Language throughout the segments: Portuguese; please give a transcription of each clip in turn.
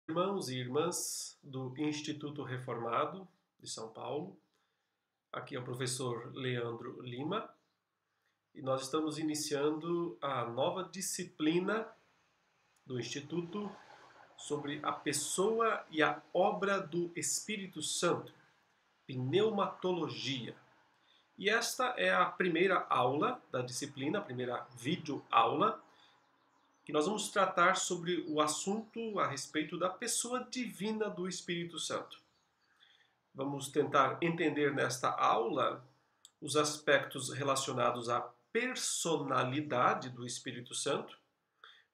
Irmãos e irmãs do Instituto Reformado de São Paulo, aqui é o professor Leandro Lima e nós estamos iniciando a nova disciplina do Instituto sobre a pessoa e a obra do Espírito Santo, pneumatologia. E esta é a primeira aula da disciplina, a primeira videoaula, que nós vamos tratar sobre o assunto a respeito da pessoa divina do Espírito Santo. Vamos tentar entender nesta aula os aspectos relacionados à personalidade do Espírito Santo,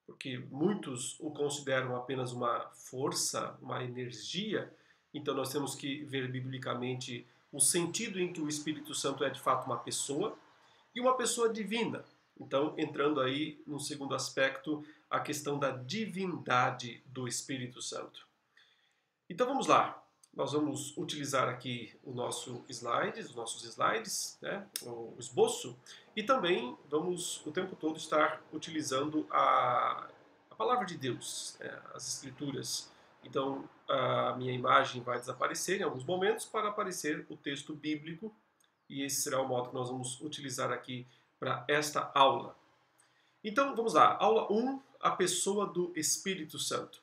porque muitos o consideram apenas uma força, uma energia, então nós temos que ver biblicamente o sentido em que o Espírito Santo é de fato uma pessoa e uma pessoa divina. Então, entrando aí no segundo aspecto, a questão da divindade do Espírito Santo. Então vamos lá. Nós vamos utilizar aqui os nossos slides, né, o esboço, e também vamos o tempo todo estar utilizando a palavra de Deus, né, as escrituras. Então a minha imagem vai desaparecer em alguns momentos para aparecer o texto bíblico, e esse será o modo que nós vamos utilizar aqui para esta aula. Então vamos lá, aula 1, a pessoa do Espírito Santo.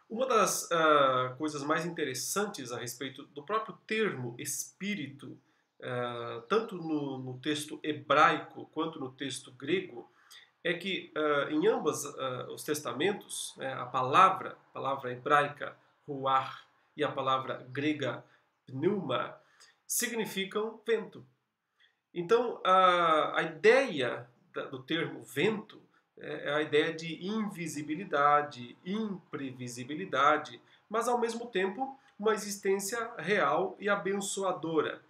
Uma das coisas mais interessantes a respeito do próprio termo espírito, tanto no texto hebraico quanto no texto grego, é que em ambos os testamentos, a palavra hebraica ruach e a palavra grega pneuma, significam vento. Então a ideia do termo vento é a ideia de invisibilidade, imprevisibilidade, mas ao mesmo tempo uma existência real e abençoadora.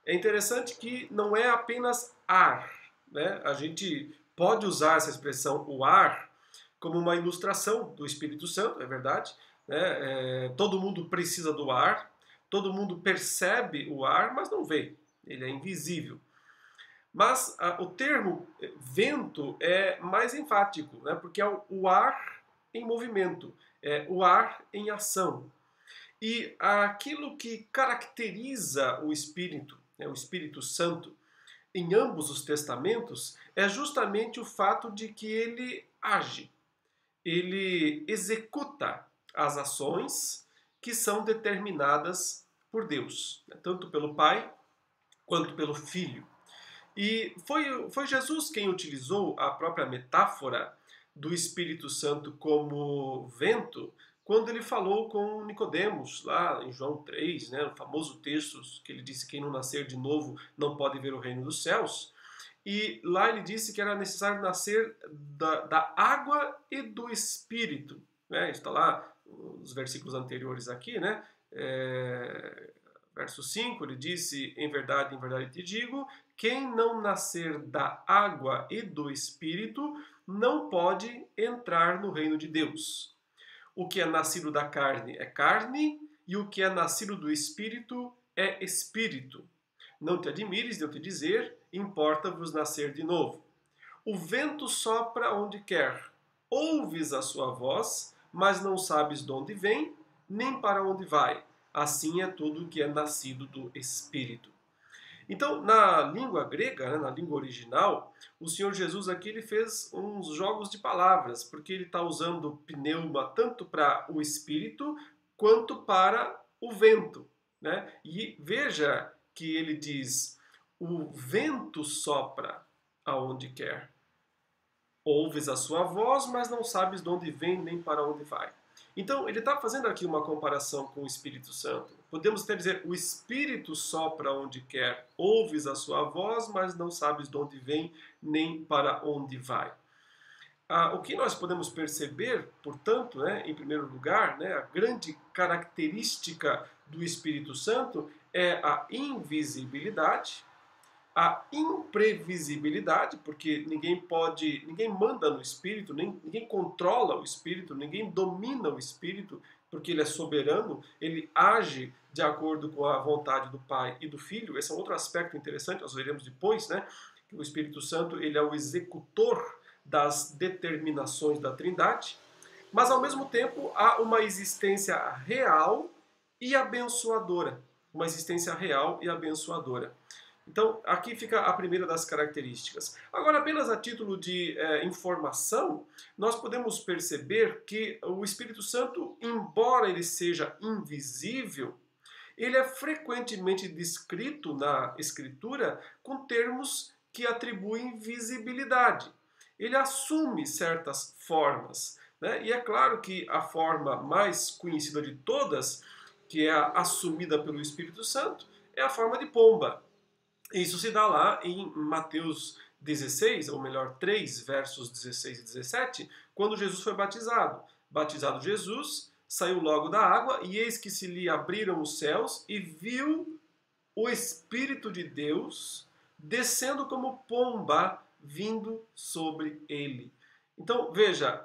É interessante que não é apenas ar, né? A gente pode usar essa expressão, o ar, como uma ilustração do Espírito Santo, é verdade, né? Todo mundo precisa do ar, todo mundo percebe o ar, mas não vê, ele é invisível. Mas o termo vento é mais enfático, né? Porque é o ar em movimento, é o ar em ação. E aquilo que caracteriza o Espírito, né, o Espírito Santo, em ambos os testamentos, é justamente o fato de que ele age, ele executa as ações que são determinadas por Deus, né? Tanto pelo Pai quanto pelo Filho. E foi Jesus quem utilizou a própria metáfora do Espírito Santo como vento quando ele falou com Nicodemos, lá em João 3, né, o famoso texto que ele disse que quem não nascer de novo não pode ver o reino dos céus. E lá ele disse que era necessário nascer da água e do Espírito. Né? Está lá nos versículos anteriores aqui, né? Verso 5, ele disse, em verdade te digo, quem não nascer da água e do Espírito não pode entrar no reino de Deus. O que é nascido da carne é carne, e o que é nascido do Espírito é espírito. Não te admires de eu te dizer, importa-vos nascer de novo. O vento sopra onde quer, ouves a sua voz, mas não sabes de onde vem, nem para onde vai. Assim é tudo que é nascido do Espírito. Então, na língua grega, né, na língua original, o Senhor Jesus aqui ele fez uns jogos de palavras, porque ele está usando pneuma tanto para o Espírito quanto para o vento. Né? E veja que ele diz, o vento sopra aonde quer. Ouves a sua voz, mas não sabes de onde vem nem para onde vai. Então, ele está fazendo aqui uma comparação com o Espírito Santo. Podemos até dizer, o Espírito sopra onde quer, ouves a sua voz, mas não sabes de onde vem, nem para onde vai. O que nós podemos perceber, portanto, né, em primeiro lugar, né, a grande característica do Espírito Santo é a invisibilidade, a imprevisibilidade, porque ninguém manda no Espírito, ninguém controla o Espírito, ninguém domina o Espírito, porque ele é soberano, ele age de acordo com a vontade do Pai e do Filho. Esse é um outro aspecto interessante, nós veremos depois, né? Que o Espírito Santo ele é o executor das determinações da Trindade, mas ao mesmo tempo há uma existência real e abençoadora. Uma existência real e abençoadora. Então, aqui fica a primeira das características. Agora, apenas a título de informação, nós podemos perceber que o Espírito Santo, embora ele seja invisível, ele é frequentemente descrito na Escritura com termos que atribuem visibilidade. Ele assume certas formas, né? E é claro que a forma mais conhecida de todas, que é a assumida pelo Espírito Santo, é a forma de pomba. Isso se dá lá em Mateus 16, ou melhor, 3, versos 16 e 17, quando Jesus foi batizado. Batizado Jesus, saiu logo da água, e eis que se lhe abriram os céus, e viu o Espírito de Deus descendo como pomba, vindo sobre ele. Então, veja,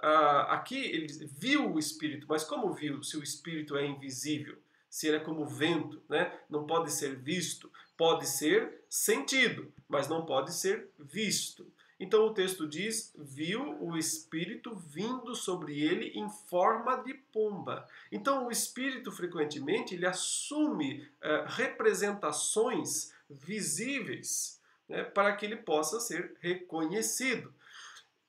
aqui ele viu o Espírito, mas como viu se o Espírito é invisível? Se ele é como vento, né? Não pode ser visto, pode ser sentido, mas não pode ser visto. Então o texto diz, viu o Espírito vindo sobre ele em forma de pomba. Então o Espírito frequentemente ele assume representações visíveis, né, para que ele possa ser reconhecido.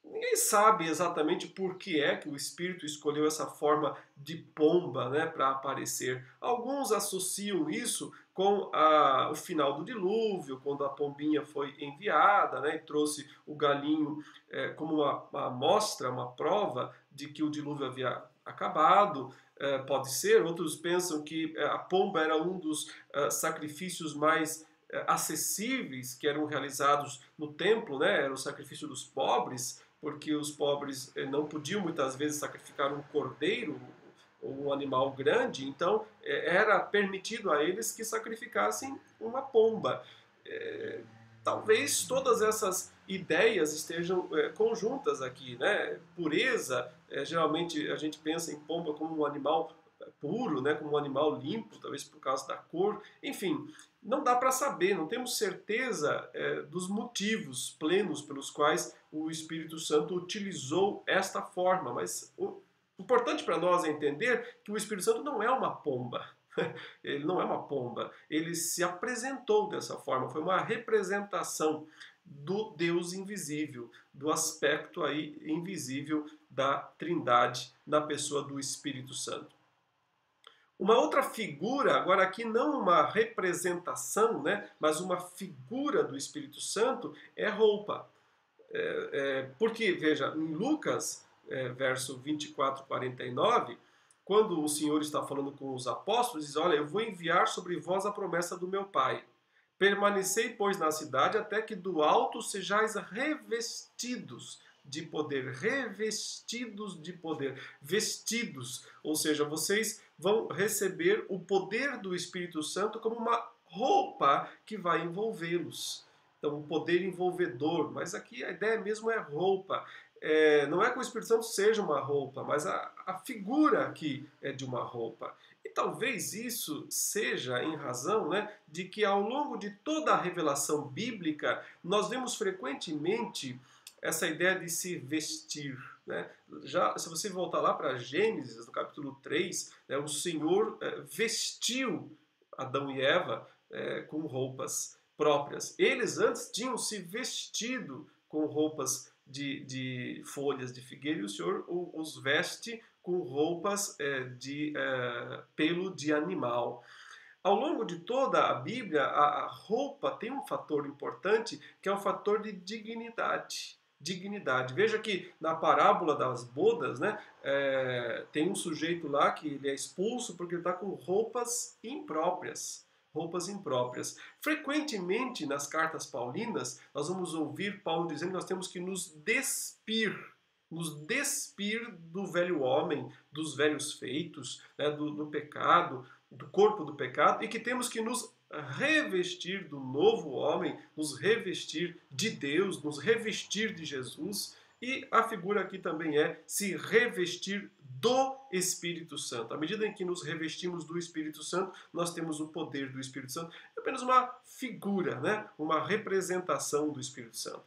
Ninguém sabe exatamente por que é que o Espírito escolheu essa forma de pomba, né, para aparecer. Alguns associam isso com o final do dilúvio, quando a pombinha foi enviada, né, e trouxe o galinho como uma amostra, uma prova de que o dilúvio havia acabado. Pode ser. Outros pensam que a pomba era um dos sacrifícios mais acessíveis que eram realizados no templo, né, era o sacrifício dos pobres, porque os pobres não podiam muitas vezes sacrificar um cordeiro ou um animal grande, então era permitido a eles que sacrificassem uma pomba. Talvez todas essas ideias estejam conjuntas aqui, né? Pureza, geralmente a gente pensa em pomba como um animal puro, né? Como um animal limpo, talvez por causa da cor. Enfim, não dá para saber, não temos certeza dos motivos plenos pelos quais o Espírito Santo utilizou esta forma, mas o importante para nós é entender que o Espírito Santo não é uma pomba. Ele não é uma pomba, ele se apresentou dessa forma, foi uma representação do Deus invisível, do aspecto aí invisível da Trindade na pessoa do Espírito Santo. Uma outra figura, agora aqui não uma representação, né, mas uma figura do Espírito Santo é roupa. Porque, veja, em Lucas, verso 24, 49, quando o Senhor está falando com os apóstolos, diz, olha, eu vou enviar sobre vós a promessa do meu Pai. Permanecei, pois, na cidade, até que do alto sejais revestidos de poder. Revestidos de poder. Vestidos. Ou seja, vocês vão receber o poder do Espírito Santo como uma roupa que vai envolvê-los. Então, o poder envolvedor. Mas aqui a ideia mesmo é roupa. Não é que o Espírito Santo seja uma roupa, mas a figura aqui é de uma roupa. E talvez isso seja em razão, né, de que ao longo de toda a revelação bíblica, nós vemos frequentemente essa ideia de se vestir. Né? Já, se você voltar lá para Gênesis, no capítulo 3, né, o Senhor vestiu Adão e Eva com roupas próprias. Eles antes tinham se vestido com roupas de folhas de figueira, e o Senhor os veste com roupas de pelo de animal. Ao longo de toda a Bíblia, a roupa tem um fator importante, que é o fator de dignidade. Dignidade. Veja que na parábola das bodas, né, tem um sujeito lá que ele é expulso porque ele está com roupas impróprias. Roupas impróprias. Frequentemente nas cartas paulinas, nós vamos ouvir Paulo dizendo que nós temos que nos despir do velho homem, dos velhos feitos, né, do pecado, do corpo do pecado, e que temos que nos revestir do novo homem, nos revestir de Deus, nos revestir de Jesus. E a figura aqui também é se revestir do Espírito Santo. À medida em que nos revestimos do Espírito Santo, nós temos o poder do Espírito Santo. É apenas uma figura, né? Uma representação do Espírito Santo.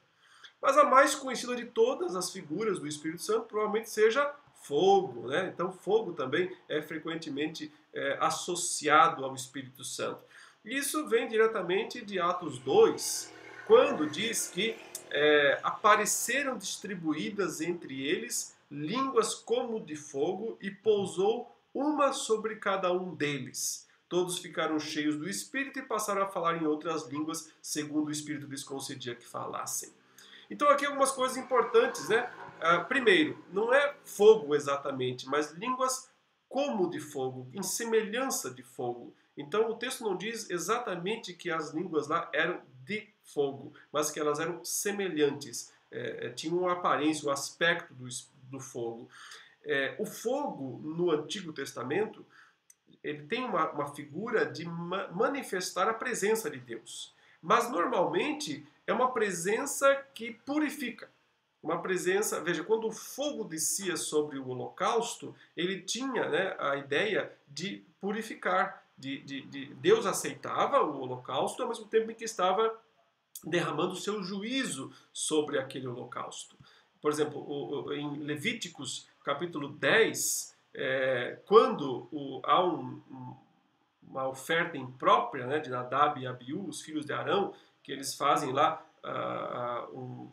Mas a mais conhecida de todas as figuras do Espírito Santo provavelmente seja fogo, né? Então fogo também é frequentemente associado ao Espírito Santo. Isso vem diretamente de Atos 2, quando diz que apareceram distribuídas entre eles línguas como de fogo e pousou uma sobre cada um deles. Todos ficaram cheios do Espírito e passaram a falar em outras línguas, segundo o Espírito lhes concedia que falassem. Então aqui algumas coisas importantes, né? Primeiro, não é fogo exatamente, mas línguas como de fogo, em semelhança de fogo. Então o texto não diz exatamente que as línguas lá eram de fogo, mas que elas eram semelhantes, tinham uma aparência, o aspecto do fogo. O fogo no Antigo Testamento, ele tem uma figura de manifestar a presença de Deus. Mas normalmente é uma presença que purifica. Uma presença, veja, quando o fogo descia sobre o holocausto, ele tinha, né, a ideia de purificar. Deus aceitava o holocausto ao mesmo tempo em que estava derramando o seu juízo sobre aquele holocausto. Por exemplo, em Levíticos capítulo 10, quando há uma oferta imprópria, né, de Nadab e Abiú, os filhos de Arão, que eles fazem lá,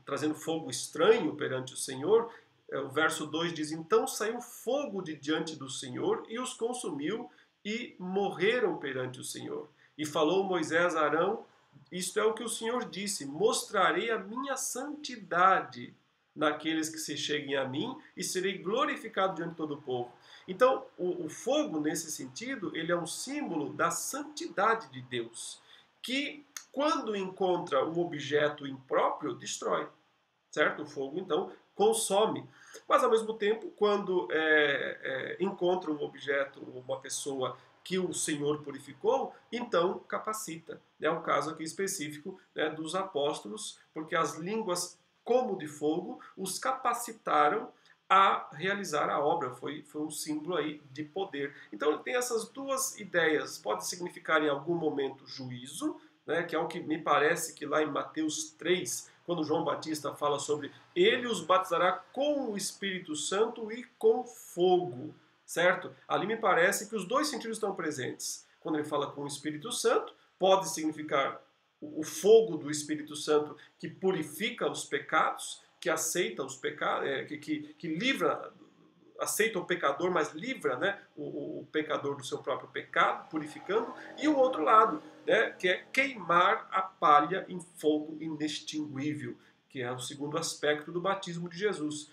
trazendo fogo estranho perante o Senhor, o verso 2 diz: então saiu fogo de diante do Senhor e os consumiu e morreram perante o Senhor. E falou Moisés a Arão: isto é o que o Senhor disse, mostrarei a minha santidade naqueles que se cheguem a mim e serei glorificado diante de todo o povo. Então, o fogo, nesse sentido, ele é um símbolo da santidade de Deus, que, quando encontra um objeto impróprio, destrói. Certo? O fogo, então, consome. Mas, ao mesmo tempo, quando encontra um objeto, uma pessoa que o Senhor purificou, então capacita. É um caso aqui específico, né, dos apóstolos, porque as línguas como de fogo os capacitaram a realizar a obra. Foi um símbolo aí de poder. Então tem essas duas ideias. Pode significar em algum momento juízo, né, que é o que me parece que lá em Mateus 3, quando João Batista fala sobre ele os batizará com o Espírito Santo e com fogo, certo? Ali me parece que os dois sentidos estão presentes. Quando ele fala com o Espírito Santo, pode significar o fogo do Espírito Santo que purifica os pecados, que aceita os pecados, que livra, aceita o pecador, mas livra, né, o pecador do seu próprio pecado, purificando. E o outro lado, né, que é queimar a palha em fogo inextinguível, que é o segundo aspecto do batismo de Jesus,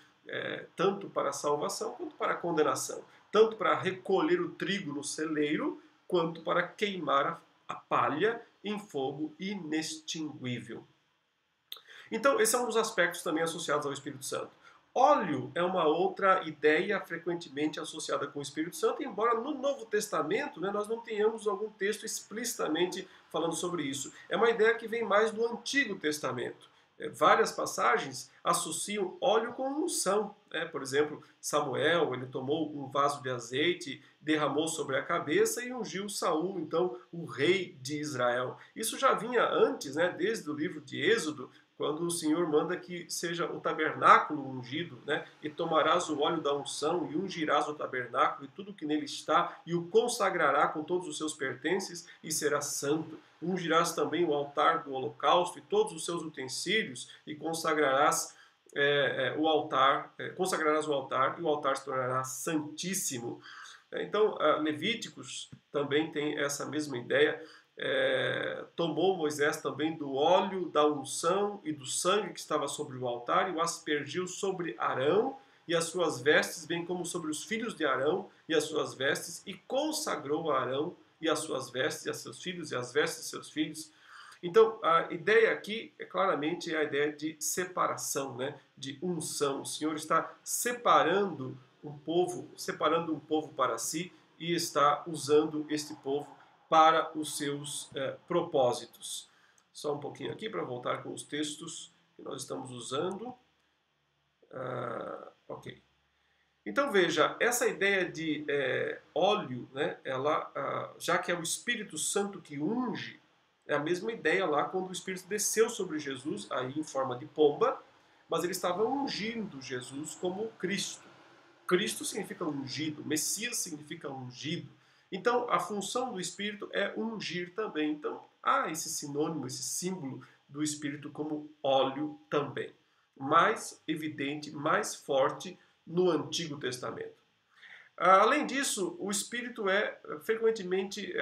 tanto para a salvação quanto para a condenação, tanto para recolher o trigo no celeiro, quanto para queimar a palha em fogo inextinguível. Então, esse é um dos aspectos também associados ao Espírito Santo. Óleo é uma outra ideia frequentemente associada com o Espírito Santo, embora no Novo Testamento, né, nós não tenhamos algum texto explicitamente falando sobre isso. É uma ideia que vem mais do Antigo Testamento. Várias passagens associam óleo com unção. Por exemplo, Samuel, ele tomou um vaso de azeite, derramou sobre a cabeça e ungiu Saul, então o rei de Israel. Isso já vinha antes, né, desde o livro de Êxodo, quando o Senhor manda que seja o tabernáculo ungido, né? E tomarás o óleo da unção e ungirás o tabernáculo e tudo que nele está e o consagrará com todos os seus pertences e será santo. Ungirás também o altar do holocausto e todos os seus utensílios e consagrarás o altar e o altar se tornará santíssimo. Então, Levíticos também tem essa mesma ideia. Tomou Moisés também do óleo da unção e do sangue que estava sobre o altar e o aspergiu sobre Arão e as suas vestes, bem como sobre os filhos de Arão e as suas vestes, e consagrou a Arão e as suas vestes, e a seus filhos, e as vestes de seus filhos. Então, a ideia aqui é claramente a ideia de separação, né? De unção. O Senhor está separando um povo para si e está usando este povo para os seus propósitos. Só um pouquinho aqui para voltar com os textos que nós estamos usando. Ok. Então veja, essa ideia de óleo, né, já que é o Espírito Santo que unge, é a mesma ideia lá quando o Espírito desceu sobre Jesus, aí em forma de pomba, mas ele estava ungindo Jesus como Cristo. Cristo significa ungido, Messias significa ungido. Então, a função do Espírito é ungir também. Então, há esse sinônimo, esse símbolo do Espírito como óleo também. Mais evidente, mais forte no Antigo Testamento. Além disso, o Espírito é frequentemente,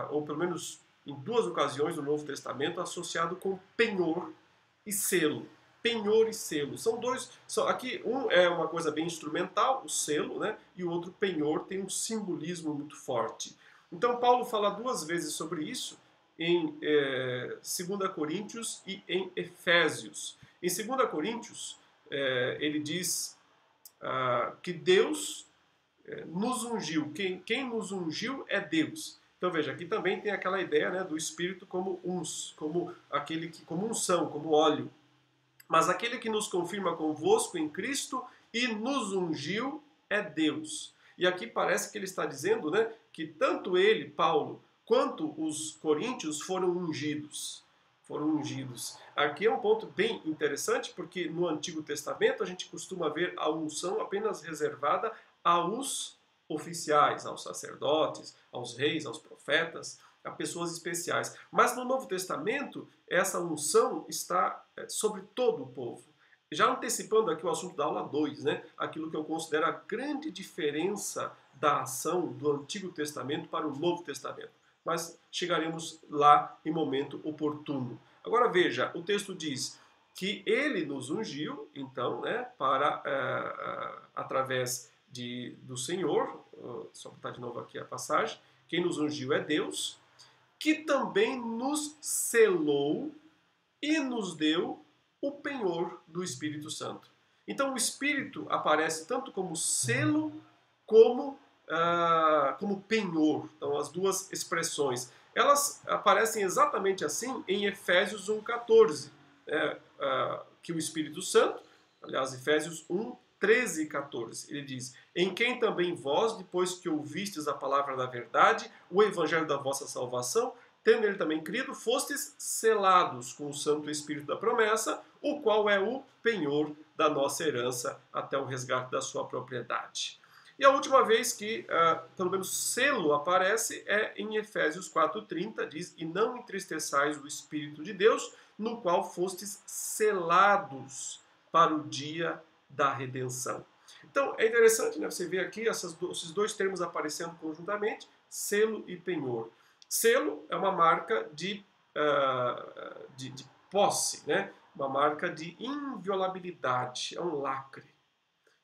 ou pelo menos em duas ocasiões no Novo Testamento, associado com penhor e selo. Penhor e selo. São dois. Aqui, um é uma coisa bem instrumental, o selo, né? E o outro, penhor, tem um simbolismo muito forte. Então, Paulo fala duas vezes sobre isso, em 2 Coríntios e em Efésios. Em 2 Coríntios, ele diz que Deus nos ungiu. Quem nos ungiu é Deus. Então veja, aqui também tem aquela ideia, né, do Espírito como como unção, como óleo. Mas aquele que nos confirma convosco em Cristo e nos ungiu é Deus. E aqui parece que ele está dizendo, né, que tanto ele, Paulo, quanto os coríntios foram ungidos. Foram ungidos. Aqui é um ponto bem interessante, porque no Antigo Testamento a gente costuma ver a unção apenas reservada aos oficiais, aos sacerdotes, aos reis, aos profetas, a pessoas especiais. Mas no Novo Testamento, essa unção está sobre todo o povo. Já antecipando aqui o assunto da aula 2, né, aquilo que eu considero a grande diferença da ação do Antigo Testamento para o Novo Testamento. Mas chegaremos lá em momento oportuno. Agora veja, o texto diz que ele nos ungiu, então, né, para através do Senhor, só botar de novo aqui a passagem, quem nos ungiu é Deus, que também nos selou e nos deu o penhor do Espírito Santo. Então o Espírito aparece tanto como selo como penhor. Então as duas expressões, elas aparecem exatamente assim em Efésios 1,14, que o Espírito Santo, aliás, Efésios 1, 13 e 14, ele diz: em quem também vós, depois que ouvistes a palavra da verdade, o evangelho da vossa salvação, tendo ele também crido, fostes selados com o Santo Espírito da promessa, o qual é o penhor da nossa herança até o resgate da sua propriedade. E a última vez que, pelo menos, selo aparece é em Efésios 4,30, diz: e não entristeçais o Espírito de Deus, no qual fostes selados para o dia da redenção. Então, é interessante, né, você ver aqui esses dois termos aparecendo conjuntamente, selo e penhor. Selo é uma marca de posse, né? Uma marca de inviolabilidade, é um lacre.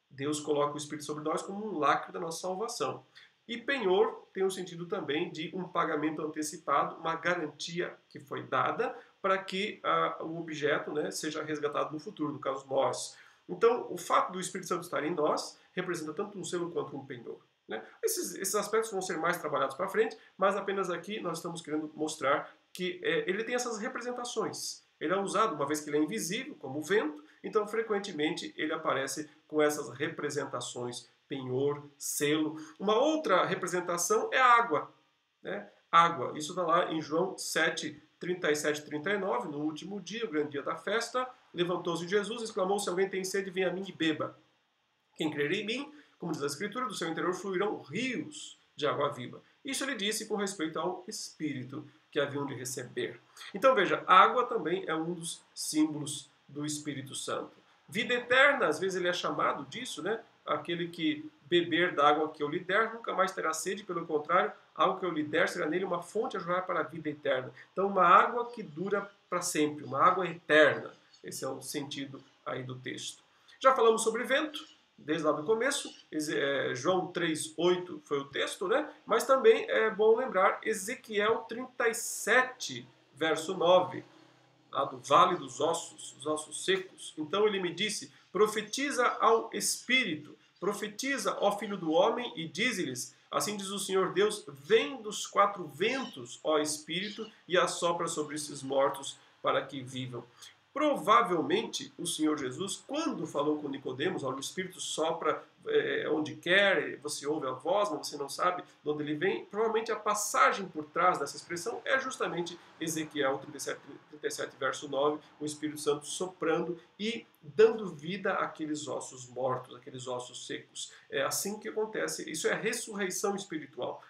Deus coloca o Espírito sobre nós como um lacre da nossa salvação. E penhor tem o sentido também de um pagamento antecipado, uma garantia que foi dada para que o objeto, né, seja resgatado no futuro, no caso nós. Então, o fato do Espírito Santo estar em nós representa tanto um selo quanto um penhor. Né? Esses aspectos vão ser mais trabalhados para frente, mas apenas aqui nós estamos querendo mostrar que ele tem essas representações. Ele é usado, uma vez que ele é invisível, como o vento, então frequentemente ele aparece com essas representações, penhor, selo. Uma outra representação é a água. Né? Água, isso está lá em João 7, 37 e 39, no último dia, o grande dia da festa, levantou-se Jesus e exclamou: se alguém tem sede, venha a mim e beba. Quem crer em mim, como diz a Escritura, do seu interior fluirão rios de água viva. Isso ele disse com respeito ao Espírito que haviam de receber. Então veja, água também é um dos símbolos do Espírito Santo. Vida eterna, às vezes ele é chamado disso, né? Aquele que beber da água que eu lhe der nunca mais terá sede, pelo contrário, a água que eu lhe der será nele uma fonte a jorrar para a vida eterna. Então uma água que dura para sempre, uma água eterna. Esse é o sentido aí do texto. Já falamos sobre vento, desde lá do começo, João 3,8 foi o texto, né? Mas também é bom lembrar Ezequiel 37, verso 9, lá do vale dos ossos secos. Então ele me disse: profetiza ao Espírito, profetiza, ó filho do homem, e dize-lhes: assim diz o Senhor Deus, vem dos quatro ventos, ó Espírito, e assopra sobre esses mortos para que vivam. Provavelmente o Senhor Jesus, quando falou com Nicodemos, o Espírito sopra onde quer, você ouve a voz, mas você não sabe de onde ele vem, provavelmente a passagem por trás dessa expressão é justamente Ezequiel 37, verso 9, o Espírito Santo soprando e dando vida àqueles ossos mortos, àqueles ossos secos. É assim que acontece. Isso é a ressurreição espiritual.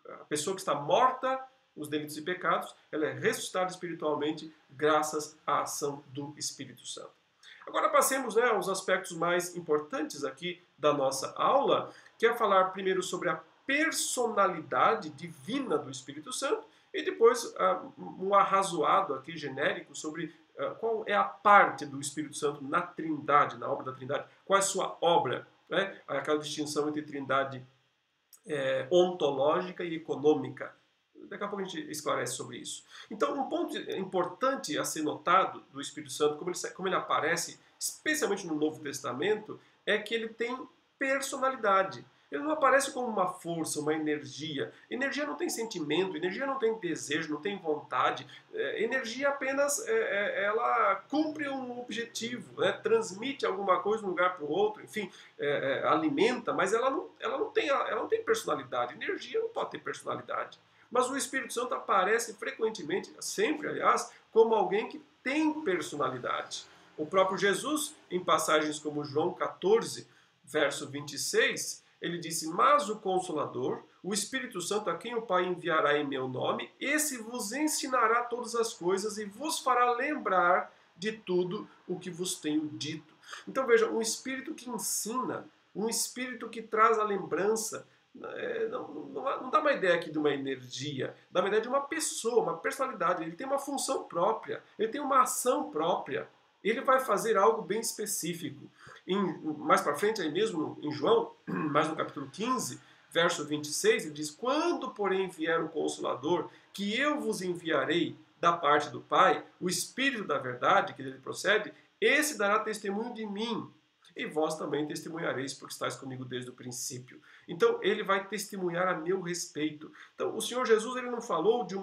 A pessoa que está morta nos delitos e pecados, ela é ressuscitada espiritualmente graças à ação do Espírito Santo. Agora passemos, né, aos aspectos mais importantes aqui da nossa aula, que é falar primeiro sobre a personalidade divina do Espírito Santo e depois um arrazoado aqui genérico sobre qual é a parte do Espírito Santo na Trindade, na obra da Trindade, qual é a sua obra, né? Aquela distinção entre Trindade ontológica e econômica. Daqui a pouco a gente esclarece sobre isso. Então, um ponto importante a ser notado do Espírito Santo, como ele aparece, especialmente no Novo Testamento, é que ele tem personalidade. Ele não aparece como uma força, uma energia. Energia não tem sentimento, energia não tem desejo, não tem vontade. Energia apenas ela cumpre um objetivo, né? Transmite alguma coisa de um lugar para o outro, enfim, alimenta, mas ela não tem personalidade. Energia não pode ter personalidade. Mas o Espírito Santo aparece frequentemente, sempre, aliás, como alguém que tem personalidade. O próprio Jesus, em passagens como João 14, verso 26, ele disse: mas o Consolador, o Espírito Santo, a quem o Pai enviará em meu nome, esse vos ensinará todas as coisas e vos fará lembrar de tudo o que vos tenho dito. Então veja, um Espírito que ensina, um Espírito que traz a lembrança, não dá uma ideia aqui de uma energia, dá uma ideia de uma pessoa, uma personalidade. Ele tem uma função própria, ele tem uma ação própria. Ele vai fazer algo bem específico. Mais para frente, aí mesmo em João, mais no capítulo 15, verso 26, ele diz: quando, porém, vier o Consolador, que eu vos enviarei da parte do Pai, o Espírito da verdade, que dele procede, esse dará testemunho de mim. E vós também testemunhareis, porque estáis comigo desde o princípio. Então, ele vai testemunhar a meu respeito. Então, o Senhor Jesus ele não falou de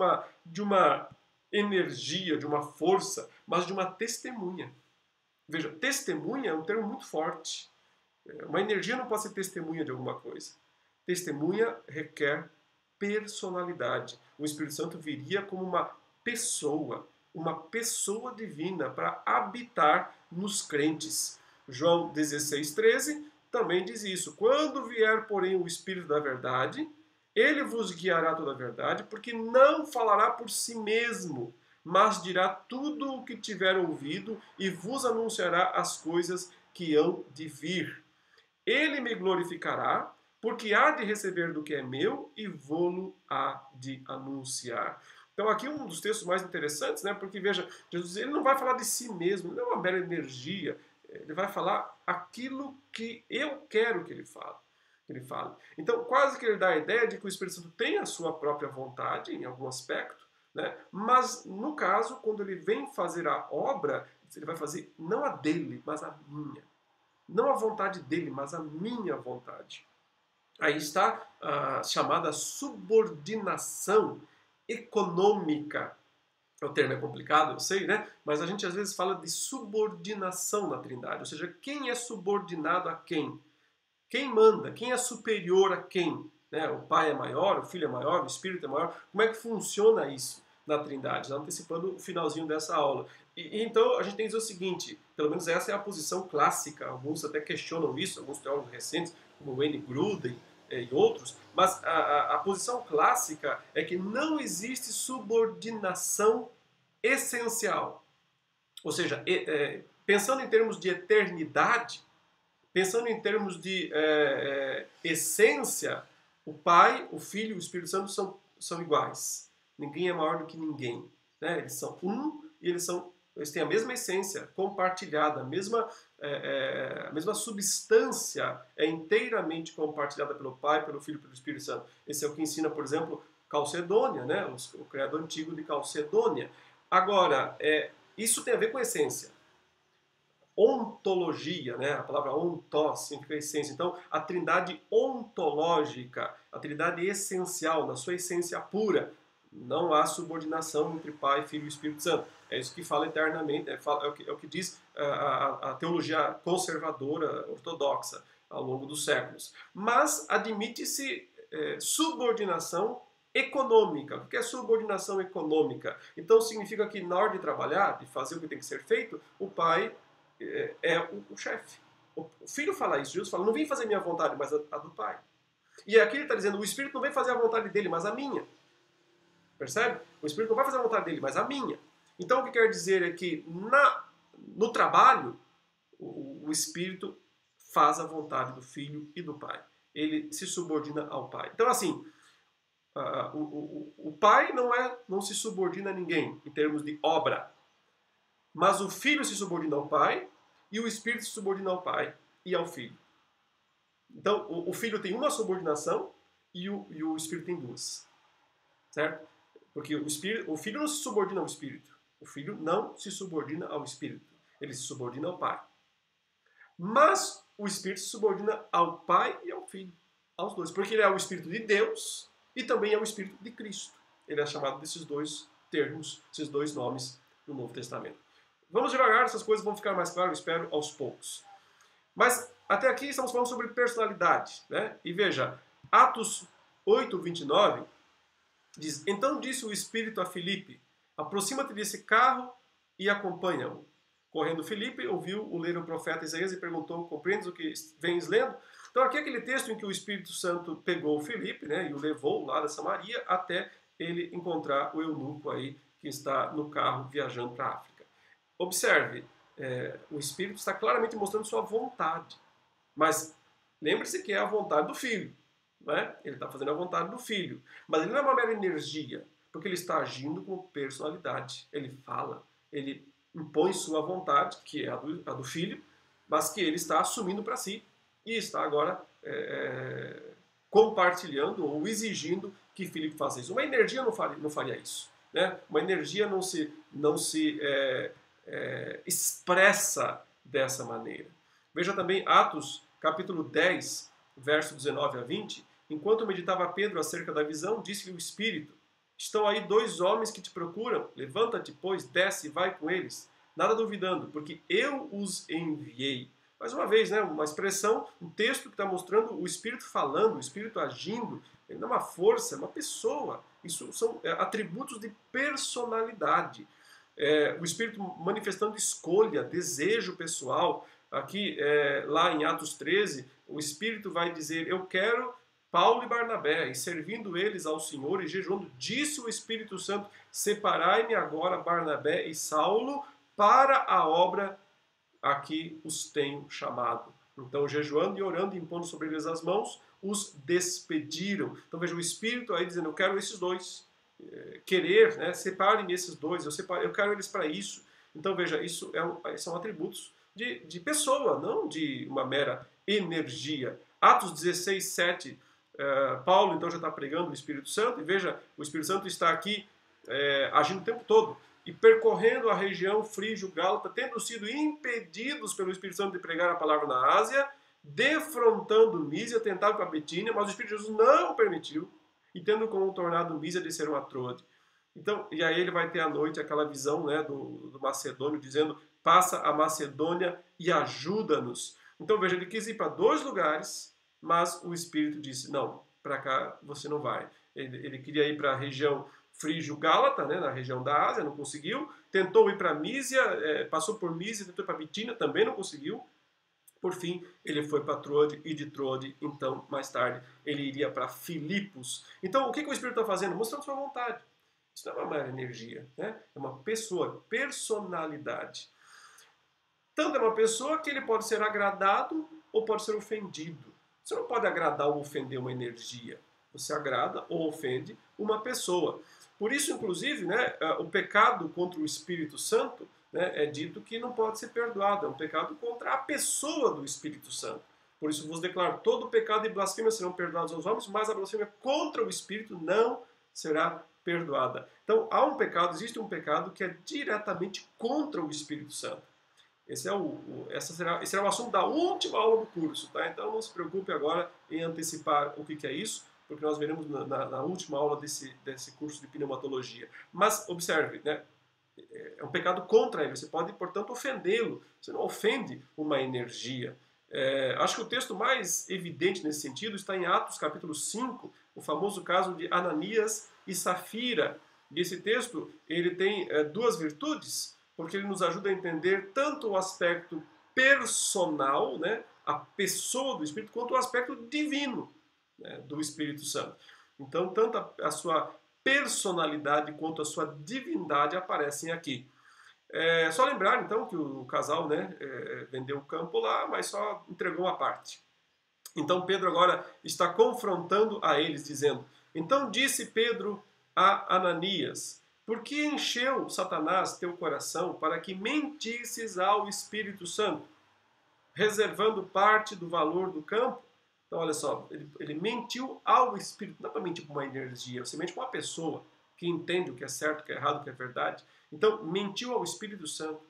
uma energia, de uma força, mas de uma testemunha. Veja, testemunha é um termo muito forte. Uma energia não pode ser testemunha de alguma coisa. Testemunha requer personalidade. O Espírito Santo viria como uma pessoa divina para habitar nos crentes. João 16,13 também diz isso. Quando vier, porém, o Espírito da verdade, ele vos guiará toda a verdade, porque não falará por si mesmo, mas dirá tudo o que tiver ouvido e vos anunciará as coisas que hão de vir. Ele me glorificará, porque há de receber do que é meu e vô-lo há de anunciar. Então aqui um dos textos mais interessantes, né? Porque veja, Jesus ele não vai falar de si mesmo, ele não é uma mera energia, ele vai falar aquilo que eu quero que ele fale. Então quase que ele dá a ideia de que o Espírito Santo tem a sua própria vontade em algum aspecto, né? Mas no caso, quando ele vem fazer a obra, ele vai fazer não a dele, mas a minha. Não a vontade dele, mas a minha vontade. Aí está a chamada subordinação econômica. O termo é complicado, eu sei, né? Mas a gente às vezes fala de subordinação na Trindade. Ou seja, quem é subordinado a quem? Quem manda? Quem é superior a quem? Né? O Pai é maior, o Filho é maior, o Espírito é maior. Como é que funciona isso na Trindade? Já antecipando o finalzinho dessa aula. Então a gente tem que dizer o seguinte, pelo menos essa é a posição clássica. Alguns até questionam isso, alguns teólogos recentes, como Wayne Grudem, e outros, mas a posição clássica é que não existe subordinação essencial. Ou seja, pensando em termos de eternidade, pensando em termos de essência, o Pai, o Filho e o Espírito Santo são iguais. Ninguém é maior do que ninguém. Né? Eles são um e eles têm a mesma essência, compartilhada, a mesma substância é inteiramente compartilhada pelo Pai, pelo Filho e pelo Espírito Santo. Esse é o que ensina, por exemplo, Calcedônia, né? O criador antigo de Calcedônia. Agora, isso tem a ver com essência. Ontologia, né? A palavra ontos significa essência. Então, a trindade ontológica, a trindade essencial, na sua essência pura, não há subordinação entre Pai, Filho e Espírito Santo. É isso que fala eternamente, é o que diz a teologia conservadora ortodoxa ao longo dos séculos. Mas admite-se subordinação econômica. O que é subordinação econômica? Então significa que na hora de trabalhar, de fazer o que tem que ser feito, o pai é o chefe. O filho fala isso, Jesus fala, não vem fazer minha vontade, mas a do pai. E aqui ele está dizendo, o Espírito não vem fazer a vontade dele, mas a minha. Percebe? O Espírito não vai fazer a vontade dele, mas a minha. Então o que quer dizer é que no trabalho, o Espírito faz a vontade do Filho e do Pai. Ele se subordina ao Pai. Então assim, o Pai não se subordina a ninguém em termos de obra. Mas o Filho se subordina ao Pai e o Espírito se subordina ao Pai e ao Filho. Então o Filho tem uma subordinação e o Espírito tem duas. Certo? Porque o Filho não se subordina ao Espírito. O Filho não se subordina ao Espírito. Ele se subordina ao Pai. Mas o Espírito se subordina ao Pai e ao Filho. Aos dois. Porque ele é o Espírito de Deus e também é o Espírito de Cristo. Ele é chamado desses dois termos, esses dois nomes no Novo Testamento. Vamos devagar, essas coisas vão ficar mais claras, eu espero, aos poucos. Mas até aqui estamos falando sobre personalidade. Né? E veja, Atos 8, 29... diz, então disse o Espírito a Filipe, aproxima-te desse carro e acompanha-o. Correndo Filipe, ouviu-o ler o profeta Isaías e perguntou, compreendes o que vens lendo? Então aqui é aquele texto em que o Espírito Santo pegou o Filipe, né, e o levou lá da Samaria até ele encontrar o eunuco aí que está no carro viajando para a África. Observe, o Espírito está claramente mostrando sua vontade, mas lembre-se que é a vontade do Filho. Né? Ele está fazendo a vontade do Filho. Mas ele não é uma mera energia, porque ele está agindo com personalidade. Ele fala, ele impõe sua vontade, que é a do Filho, mas que ele está assumindo para si e está agora compartilhando ou exigindo que Filipe faça isso. Uma energia não faria isso. Né? Uma energia não se expressa dessa maneira. Veja também Atos, capítulo 10, verso 19 a 20. Enquanto meditava Pedro acerca da visão, disse-lhe o Espírito, estão aí dois homens que te procuram, levanta-te, pois, desce e vai com eles, nada duvidando, porque eu os enviei. Mais uma vez, né, uma expressão, um texto que está mostrando o Espírito falando, o Espírito agindo, ele não é uma força, é uma pessoa. Isso são atributos de personalidade. O Espírito manifestando escolha, desejo pessoal. Aqui, lá em Atos 13, o Espírito vai dizer, eu quero Paulo e Barnabé, e servindo eles ao Senhor e jejuando, disse o Espírito Santo, separai-me agora Barnabé e Saulo para a obra a que os tenho chamado. Então, jejuando e orando, impondo sobre eles as mãos, os despediram. Então, veja, o Espírito aí dizendo, eu quero esses dois. Querer, né? Separem-me esses dois, eu quero eles para isso. Então, veja, isso são atributos de pessoa, não de uma mera energia. Atos 16, 7, Paulo então já está pregando o Espírito Santo, e veja, o Espírito Santo está aqui agindo o tempo todo, e percorrendo a região frígio-gálata, tendo sido impedidos pelo Espírito Santo de pregar a palavra na Ásia, defrontando Mísia, tentavam para Betínia, mas o Espírito de Jesus não o permitiu, e tendo contornado Mísia, desceram a Troade. Então, e aí ele vai ter à noite aquela visão, né, do macedônio, dizendo, passa a Macedônia e ajuda-nos. Então veja, ele quis ir para dois lugares, mas o Espírito disse, não, para cá você não vai. Ele queria ir para a região frígio-gálata, né, na região da Ásia, não conseguiu. Tentou ir para Mísia, passou por Mísia, tentou ir para Bitínia, também não conseguiu. Por fim, ele foi para Troade, e de Troade, então, mais tarde, ele iria para Filipos. Então, o que o Espírito está fazendo? Mostrando sua vontade. Isso não é uma energia, né? É uma pessoa, personalidade. Tanto é uma pessoa que ele pode ser agradado ou pode ser ofendido. Você não pode agradar ou ofender uma energia. Você agrada ou ofende uma pessoa. Por isso, inclusive, né, o pecado contra o Espírito Santo, né, é dito que não pode ser perdoado. É um pecado contra a pessoa do Espírito Santo. Por isso vos declaro, todo pecado e blasfêmia serão perdoados aos homens, mas a blasfêmia contra o Espírito não será perdoada. Então, existe um pecado que é diretamente contra o Espírito Santo. Esse será o assunto da última aula do curso, tá? Então não se preocupe agora em antecipar o que é isso, porque nós veremos na última aula desse curso de pneumatologia. Mas observe, né? É um pecado contra ele, você pode, portanto, ofendê-lo. Você não ofende uma energia. Acho que o texto mais evidente nesse sentido está em Atos capítulo 5, o famoso caso de Ananias e Safira. E esse texto ele tem duas virtudes, porque ele nos ajuda a entender tanto o aspecto personal, né, a pessoa do Espírito, quanto o aspecto divino, né, do Espírito Santo. Então, tanto a sua personalidade quanto a sua divindade aparecem aqui. Só lembrar, então, que o casal, né, vendeu o campo lá, mas só entregou uma parte. Então, Pedro agora está confrontando a eles, dizendo: Então disse Pedro a Ananias: Por que encheu Satanás teu coração para que mentisses ao Espírito Santo, reservando parte do valor do campo? Então, olha só, ele mentiu ao Espírito. Não é para mentir para uma energia, você mente para uma pessoa que entende o que é certo, o que é errado, o que é verdade. Então, mentiu ao Espírito Santo.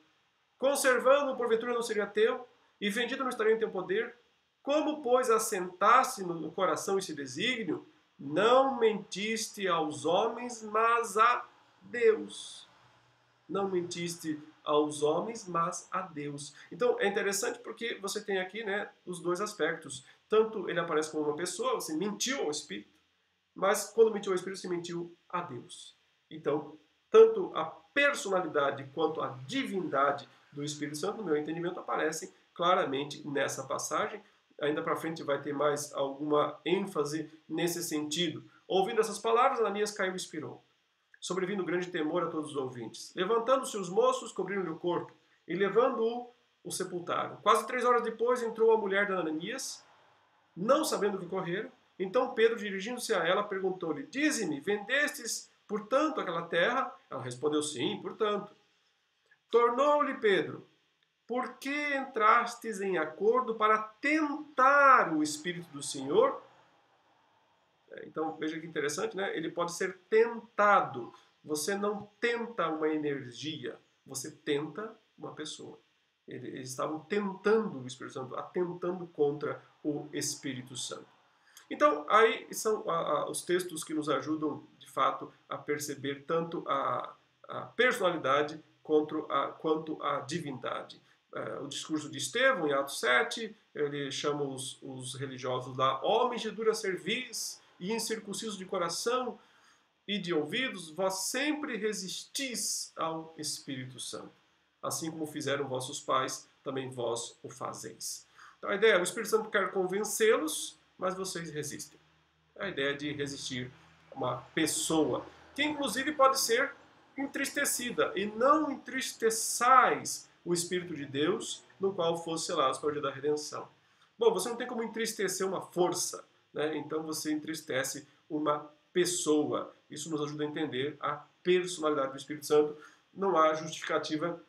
Conservando, porventura não seria teu, e vendido não estaria em teu poder. Como, pois, assentaste no coração esse desígnio, não mentiste aos homens, mas a Deus. Não mentiste aos homens, mas a Deus. Então, é interessante porque você tem aqui, né, os dois aspectos. Tanto ele aparece como uma pessoa, você mentiu ao Espírito, mas quando mentiu ao Espírito, você mentiu a Deus. Então, tanto a personalidade quanto a divindade do Espírito Santo, no meu entendimento, aparecem claramente nessa passagem. Ainda para frente vai ter mais alguma ênfase nesse sentido. Ouvindo essas palavras, Ananias caiu e expirou. Sobrevindo grande temor a todos os ouvintes. Levantando-se os moços, cobriram-lhe o corpo, e levando-o, o sepultaram. Quase 3 horas depois entrou a mulher de Ananias, não sabendo o que correr. Então Pedro, dirigindo-se a ela, perguntou-lhe: Dize-me, vendestes, portanto, aquela terra? Ela respondeu: Sim, portanto. Tornou-lhe Pedro: Por que entrastes em acordo para tentar o Espírito do Senhor? Então, veja que interessante, né? Ele pode ser tentado. Você não tenta uma energia, você tenta uma pessoa. Eles estavam tentando o Espírito Santo, atentando contra o Espírito Santo. Então, aí são os textos que nos ajudam, de fato, a perceber tanto a personalidade quanto a divindade. O discurso de Estevão, em Atos 7, ele chama os religiosos lá homens de dura cerviz e incircuncisos de coração e de ouvidos, vós sempre resistis ao Espírito Santo. Assim como fizeram vossos pais, também vós o fazeis. Então a ideia é, o Espírito Santo quer convencê-los, mas vocês resistem. É a ideia de resistir a uma pessoa, que inclusive pode ser entristecida, e não entristeçais o Espírito de Deus, no qual fosse selados para o dia da redenção. Bom, você não tem como entristecer uma força, né? Então você entristece uma pessoa. Isso nos ajuda a entender a personalidade do Espírito Santo. Não há justificativa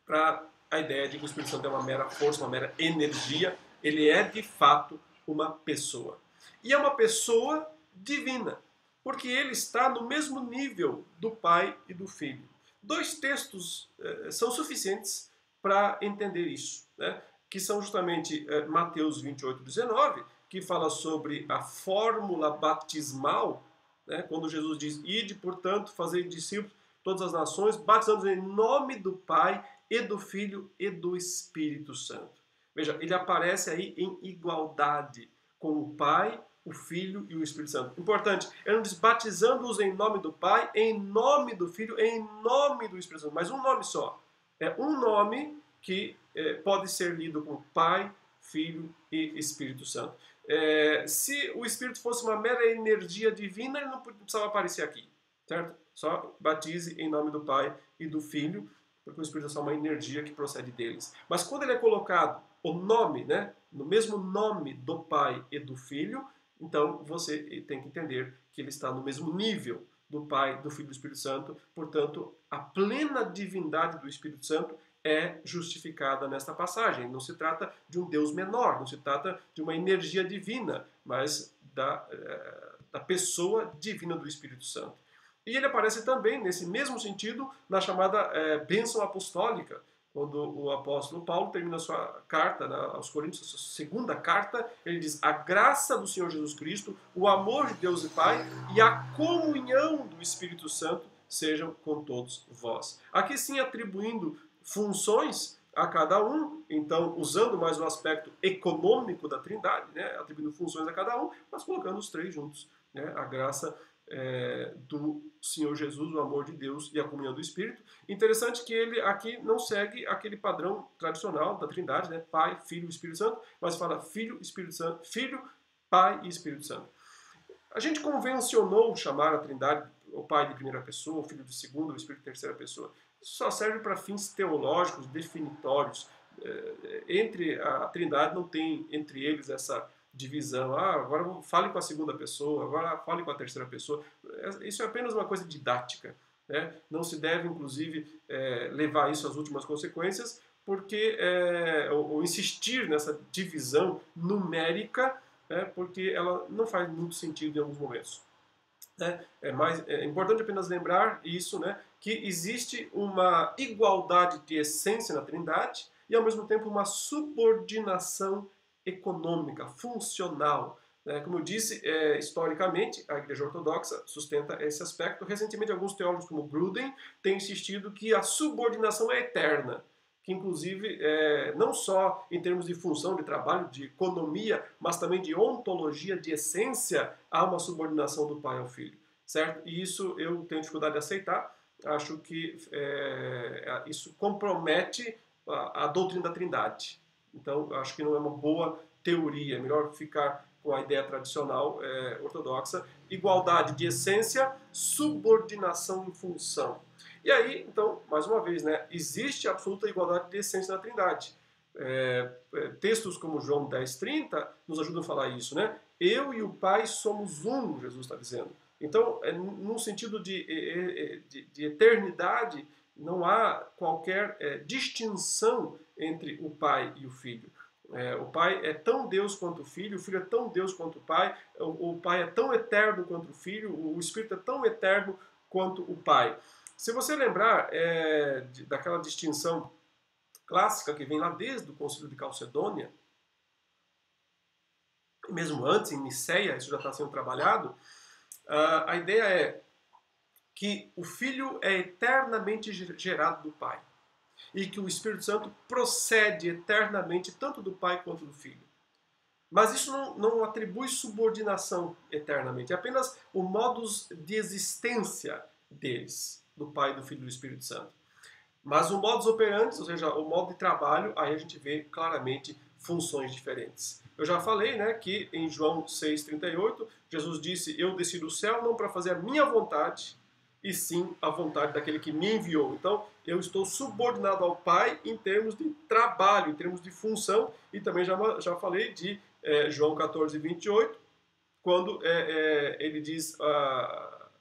para a ideia de que o Espírito Santo é uma mera força, uma mera energia. Ele é, de fato, uma pessoa. E é uma pessoa divina, porque ele está no mesmo nível do Pai e do Filho. 2 textos são suficientes para entender isso, né? Que são justamente Mateus 28, 19, que fala sobre a fórmula batismal, né? Quando Jesus diz: Ide, portanto, fazei discípulos de todas as nações, batizando-os em nome do Pai e do Filho e do Espírito Santo. Veja, ele aparece aí em igualdade com o Pai, o Filho e o Espírito Santo. Importante, ele não diz batizando-os em nome do Pai, em nome do Filho, em nome do Espírito Santo, mas um nome só. É um nome que pode ser lido como Pai, Filho e Espírito Santo. Se o Espírito fosse uma mera energia divina, ele não precisava aparecer aqui, certo? Só batize em nome do Pai e do Filho, porque o Espírito é só uma energia que procede deles. Mas quando ele é colocado o nome, né, no mesmo nome do Pai e do Filho, então você tem que entender que ele está no mesmo nível do Pai, do Filho e do Espírito Santo. Portanto, a plena divindade do Espírito Santo é justificada nesta passagem. Não se trata de um Deus menor, não se trata de uma energia divina, mas da pessoa divina do Espírito Santo. E ele aparece também, nesse mesmo sentido, na chamada bênção apostólica, quando o apóstolo Paulo termina sua carta aos Coríntios, sua segunda carta, ele diz: a graça do Senhor Jesus Cristo, o amor de Deus e Pai e a comunhão do Espírito Santo sejam com todos vós. Aqui sim atribuindo funções a cada um, então usando mais o aspecto econômico da Trindade, né, atribuindo funções a cada um, mas colocando os três juntos, né, a graça do Senhor Jesus, o amor de Deus e a comunhão do Espírito. Interessante que ele aqui não segue aquele padrão tradicional da Trindade, né, Pai, Filho e Espírito Santo, mas fala Filho, Espírito Santo, Filho, Pai e Espírito Santo. A gente convencionou chamar a Trindade o Pai de primeira pessoa, o Filho de segunda, o Espírito de terceira pessoa. Isso só serve para fins teológicos, definitórios. Entre a Trindade não tem entre eles essa divisão. Agora fale com a segunda pessoa, agora fale com a terceira pessoa. Isso é apenas uma coisa didática, né? Não se deve, inclusive, levar isso às últimas consequências, porque ou insistir nessa divisão numérica, porque ela não faz muito sentido em alguns momentos. É importante apenas lembrar isso, né, que existe uma igualdade de essência na Trindade e, ao mesmo tempo, uma subordinação econômica, funcional. Né? Como eu disse, historicamente, a Igreja Ortodoxa sustenta esse aspecto. Recentemente, alguns teólogos, como Gruden, têm insistido que a subordinação é eterna, que inclusive, não só em termos de função, de trabalho, de economia, mas também de ontologia, de essência, há uma subordinação do pai ao filho, certo? E isso eu tenho dificuldade de aceitar, acho que isso compromete a doutrina da Trindade. Então, acho que não é uma boa teoria, é melhor ficar com a ideia tradicional ortodoxa, igualdade de essência, subordinação em função. E aí, então, mais uma vez, né, existe absoluta igualdade de essência na Trindade. Textos como João 10,30 nos ajudam a falar isso, né? Eu e o Pai somos um, Jesus está dizendo. Então, num sentido de eternidade, não há qualquer distinção entre o Pai e o Filho. O Pai é tão Deus quanto o Filho é tão Deus quanto o Pai, o Pai é tão eterno quanto o Filho, o Espírito é tão eterno quanto o Pai. Se você lembrar daquela distinção clássica que vem lá desde o Concílio de Calcedônia, mesmo antes, em Niceia, isso já está sendo trabalhado, a ideia é que o Filho é eternamente gerado do Pai e que o Espírito Santo procede eternamente tanto do Pai quanto do Filho. Mas isso não atribui subordinação eternamente, é apenas o modus de existência deles, do Pai, do Filho e do Espírito Santo. Mas o modus operandi, ou seja, o modo de trabalho, aí a gente vê claramente funções diferentes. Eu já falei, né, que em João 6,38, Jesus disse, eu desci do céu não para fazer a minha vontade, e sim a vontade daquele que me enviou. Então, eu estou subordinado ao Pai em termos de trabalho, em termos de função, e também já falei de João 14,28, quando ele diz,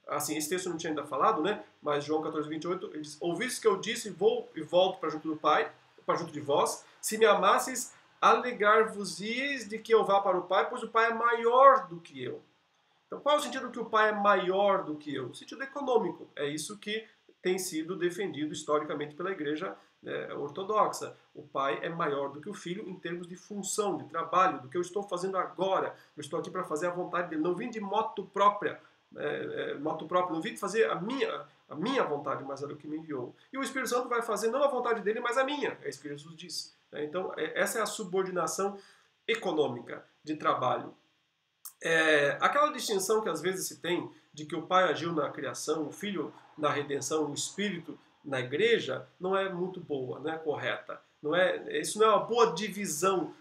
assim, esse texto eu não tinha ainda falado, né? Mas João 14,28, ele diz, ouvistes que eu disse, vou e volto para junto do Pai, para junto de vós, se me amasseis, alegar-vos-ieis de que eu vá para o Pai, pois o Pai é maior do que eu. Então, qual é o sentido que o Pai é maior do que eu? O sentido econômico. É isso que tem sido defendido historicamente pela Igreja ortodoxa. O Pai é maior do que o Filho em termos de função, de trabalho, do que eu estou fazendo agora. Eu estou aqui para fazer a vontade dele. Não vim de moto própria, não vim de fazer a minha vontade, mas a do que me enviou. E o Espírito Santo vai fazer não a vontade dele, mas a minha. É isso que Jesus diz. Então, essa é a subordinação econômica de trabalho. Aquela distinção que às vezes se tem de que o Pai agiu na criação, o Filho na redenção, o Espírito na igreja, não é muito boa, não é correta. Isso não é uma boa divisão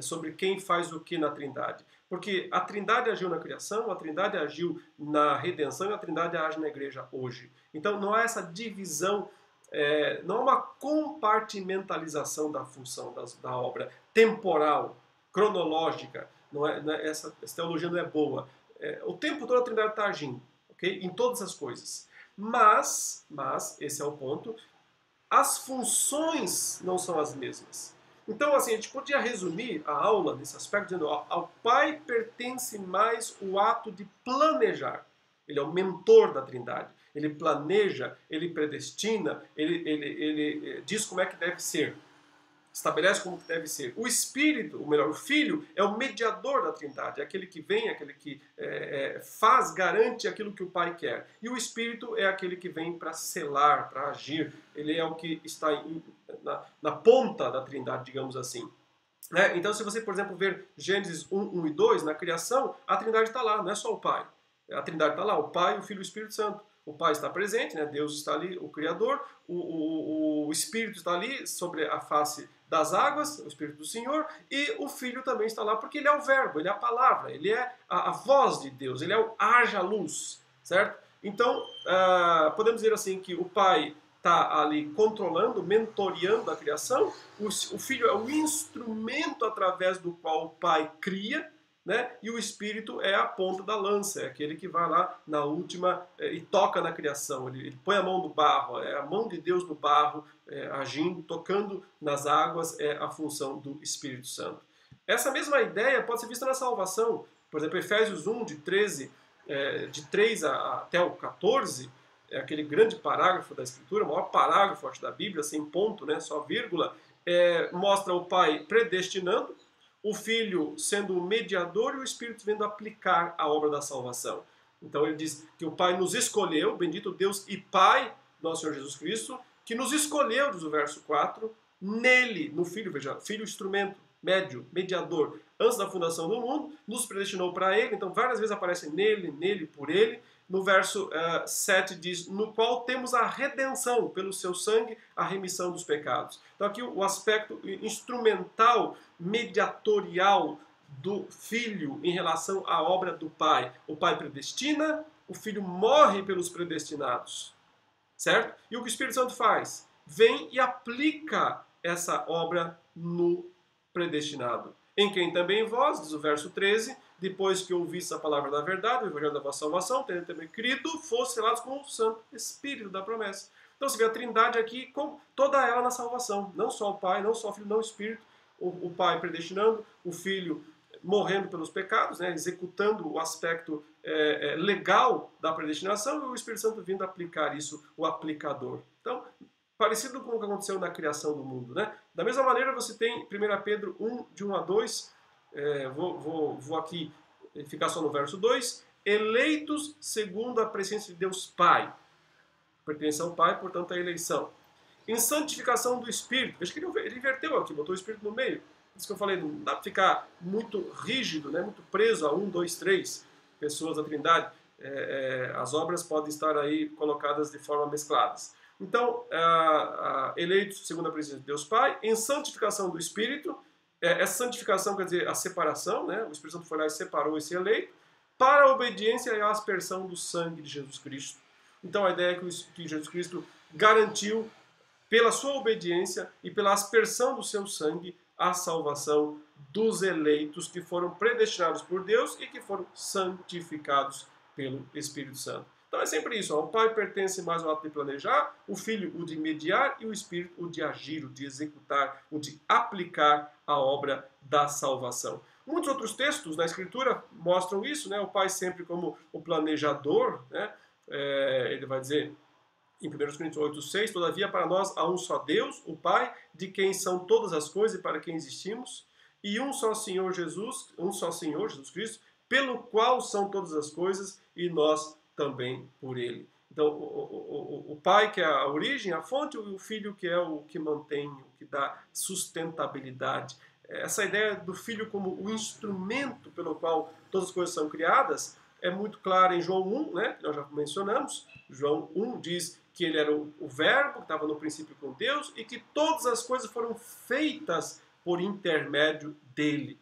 sobre quem faz o que na Trindade. Porque a Trindade agiu na criação, a Trindade agiu na redenção e a Trindade age na igreja hoje. Então não há essa divisão, não há uma compartimentalização da função da obra temporal, cronológica. Essa teologia não é boa. O tempo todo a Trindade está agindo, okay? Em todas as coisas. Mas, esse é o ponto, as funções não são as mesmas. Então, assim, a gente podia resumir a aula nesse aspecto dizendo, ao Pai pertence mais o ato de planejar. Ele é o mentor da Trindade. Ele planeja, ele predestina, ele diz como é que deve ser. Estabelece como deve ser. O Espírito, ou melhor, o Filho, é o mediador da Trindade, é aquele que vem, é aquele que faz, garante aquilo que o Pai quer. E o Espírito é aquele que vem para selar, para agir. Ele é o que está na ponta da Trindade, digamos assim. Né? Então, se você, por exemplo, ver Gênesis 1 e 2, na criação, a Trindade está lá, não é só o Pai. A Trindade está lá, o Pai, o Filho e o Espírito Santo. O Pai está presente, né? Deus está ali, o Criador, o Espírito está ali sobre a face das águas, o Espírito do Senhor, e o Filho também está lá, porque ele é o Verbo, ele é a palavra, ele é a voz de Deus, ele é o haja luz, certo? Então, podemos dizer assim que o Pai está ali controlando, mentoreando a criação, o Filho é o instrumento através do qual o Pai cria, né? E o Espírito é a ponta da lança, é aquele que vai lá na última e toca na criação. Ele põe a mão no barro, é a mão de Deus no barro, agindo, tocando nas águas, é a função do Espírito Santo. Essa mesma ideia pode ser vista na salvação. Por exemplo, Efésios 1, de 3 até o 14, é aquele grande parágrafo da Escritura, o maior parágrafo acho, da Bíblia, sem ponto, né, só vírgula, mostra o Pai predestinando, o Filho sendo o mediador e o Espírito vindo aplicar a obra da salvação. Então ele diz que o Pai nos escolheu, bendito Deus e Pai, nosso Senhor Jesus Cristo, que nos escolheu, diz o verso 4, nele, no Filho, veja, Filho instrumento, mediador, antes da fundação do mundo, nos predestinou para ele, então várias vezes aparece nele, por ele. No verso 7 diz, no qual temos a redenção pelo seu sangue, a remissão dos pecados. Então aqui o aspecto instrumental, mediatorial do Filho em relação à obra do Pai. O Pai predestina, o Filho morre pelos predestinados, certo? E o que o Espírito Santo faz? Vem e aplica essa obra no predestinado. Em quem também vós, diz o verso 13, depois que ouvistes a palavra da verdade, o evangelho da vossa salvação, tendo também crido, fosse selados com o Santo Espírito da promessa. Então você vê a Trindade aqui, com toda ela na salvação. Não só o Pai, não só o Filho, não o Espírito. O Pai predestinando, o Filho morrendo pelos pecados, né, executando o aspecto legal da predestinação, e o Espírito Santo vindo aplicar isso, o aplicador. Então, parecido com o que aconteceu na criação do mundo, né? Da mesma maneira, você tem 1 Pedro 1, de 1 a 2, vou aqui ficar só no verso 2, eleitos segundo a presença de Deus Pai. Pertence ao Pai, portanto, a eleição. Em santificação do Espírito. Veja que ele inverteu aqui, botou o Espírito no meio. Isso que eu falei, não dá para ficar muito rígido, né? Muito preso a 1, 2, 3 pessoas da Trindade. As obras podem estar aí colocadas de forma mescladas. Então, eleitos segundo a presença de Deus Pai, em santificação do Espírito. Essa santificação quer dizer a separação, né? O Espírito Santo foi lá e separou esse eleito, para a obediência e a aspersão do sangue de Jesus Cristo. Então a ideia é que Jesus Cristo garantiu, pela sua obediência e pela aspersão do seu sangue, a salvação dos eleitos que foram predestinados por Deus e que foram santificados pelo Espírito Santo. Então é sempre isso, o Pai pertence mais ao ato de planejar, o Filho o de mediar e o Espírito o de agir, o de executar, o de aplicar a obra da salvação. Muitos outros textos na Escritura mostram isso, né? O Pai sempre como o planejador, né? Ele vai dizer em 1 Coríntios 8:6, todavia para nós há um só Deus, o Pai, de quem são todas as coisas e para quem existimos, e um só Senhor Jesus Cristo, pelo qual são todas as coisas e nós também por ele. Então, o Pai que é a origem, a fonte, e o Filho que é o que mantém, o que dá sustentabilidade. Essa ideia do Filho como o instrumento pelo qual todas as coisas são criadas é muito clara em João 1, né, que nós já mencionamos. João 1 diz que ele era o Verbo, que estava no princípio com Deus, e que todas as coisas foram feitas por intermédio dele.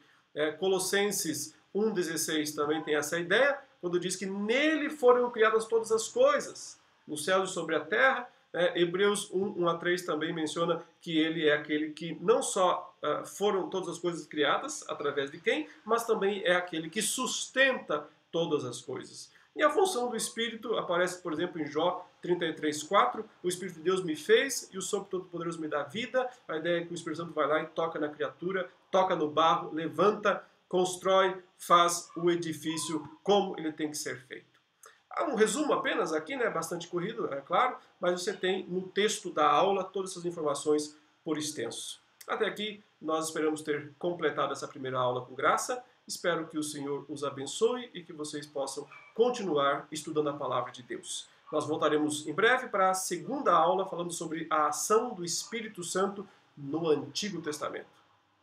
Colossenses 1,16 também tem essa ideia, quando diz que nele foram criadas todas as coisas, no céu e sobre a terra. Hebreus 1 a 3 também menciona que ele é aquele que não só foram todas as coisas criadas, através de quem, mas também é aquele que sustenta todas as coisas. E a função do Espírito aparece, por exemplo, em Jó 33:4, o Espírito de Deus me fez e o Sopro Todo-Poderoso me dá vida. A ideia é que o Espírito Santo vai lá e toca na criatura, toca no barro, levanta, constrói, faz o edifício como ele tem que ser feito. Há um resumo apenas aqui, né, bastante corrido, é claro, mas você tem no texto da aula todas essas informações por extenso. Até aqui, nós esperamos ter completado essa primeira aula com graça. Espero que o Senhor os abençoe e que vocês possam continuar estudando a palavra de Deus. Nós voltaremos em breve para a segunda aula falando sobre a ação do Espírito Santo no Antigo Testamento.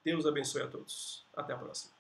Deus abençoe a todos. Até a próxima.